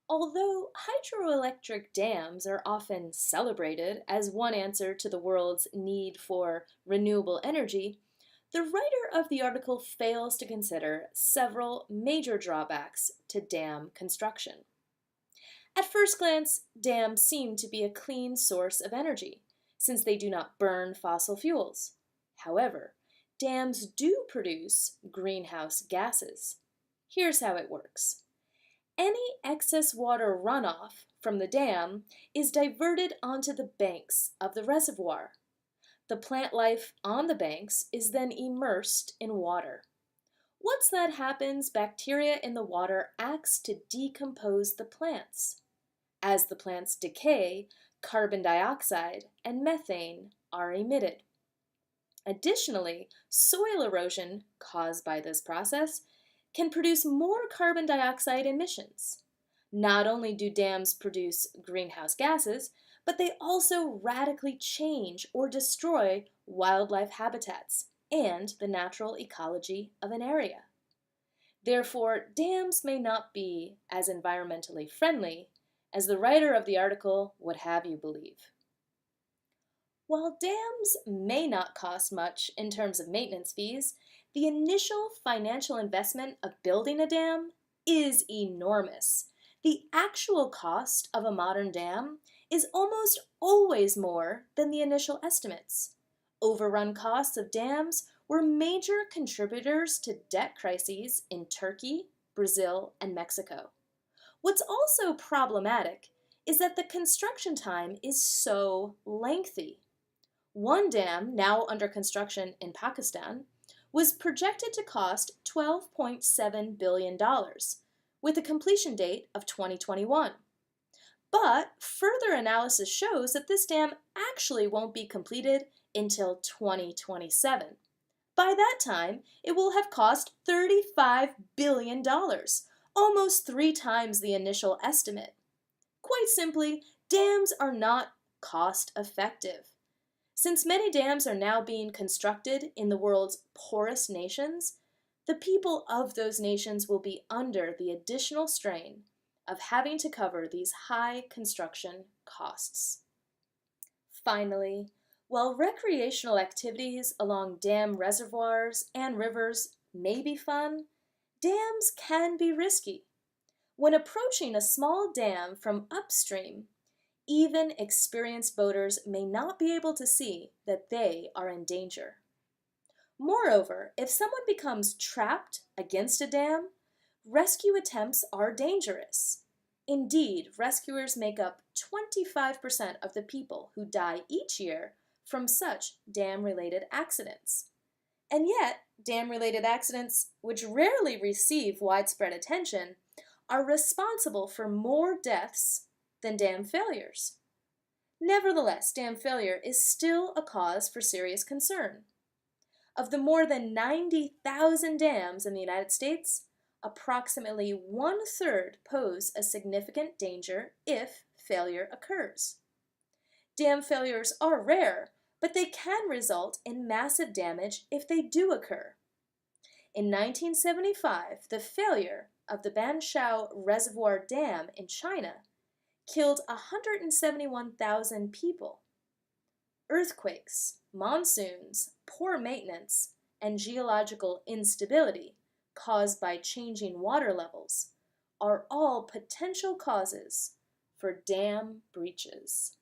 Although hydroelectric dams are often celebrated as one answer to the world's need for renewable energy, the writer of the article fails to consider several major drawbacks to dam construction. At first glance, dams seem to be a clean source of energy, since they do not burn fossil fuels. However, dams do produce greenhouse gases. Here's how it works. Any excess water runoff from the dam is diverted onto the banks of the reservoir. The plant life on the banks is then immersed in water. Once that happens, bacteria in the water acts to decompose the plants. As the plants decay, carbon dioxide and methane are emitted. Additionally, soil erosion caused by this process can produce more carbon dioxide emissions. Not only do dams produce greenhouse gases, but they also radically change or destroy wildlife habitats and the natural ecology of an area. Therefore, dams may not be as environmentally friendly as the writer of the article would have you believe. While dams may not cost much in terms of maintenance fees, the initial financial investment of building a dam is enormous. The actual cost of a modern dam is almost always more than the initial estimates. Overrun costs of dams were major contributors to debt crises in Turkey, Brazil, and Mexico. What's also problematic is that the construction time is so lengthy. One dam, now under construction in Pakistan, was projected to cost $12.7 billion, with a completion date of 2021. But further analysis shows that this dam actually won't be completed until 2027. By that time, it will have cost $35 billion, almost 3 times the initial estimate. Quite simply, dams are not cost effective. Since many dams are now being constructed in the world's poorest nations, the people of those nations will be under the additional strain of having to cover these high construction costs. Finally, while recreational activities along dam reservoirs and rivers may be fun, dams can be risky. When approaching a small dam from upstream, even experienced boaters may not be able to see that they are in danger. Moreover, if someone becomes trapped against a dam, rescue attempts are dangerous. Indeed, rescuers make up 25% of the people who die each year from such dam-related accidents. And yet, dam-related accidents, which rarely receive widespread attention, are responsible for more deaths than dam failures. Nevertheless, dam failure is still a cause for serious concern. Of the more than 90,000 dams in the United States, approximately 1/3 pose a significant danger if failure occurs. Dam failures are rare, but they can result in massive damage if they do occur. In 1975, the failure of the Banqiao Reservoir Dam in China killed 171,000 people. Earthquakes, monsoons, poor maintenance, and geological instability caused by changing water levels are all potential causes for dam breaches.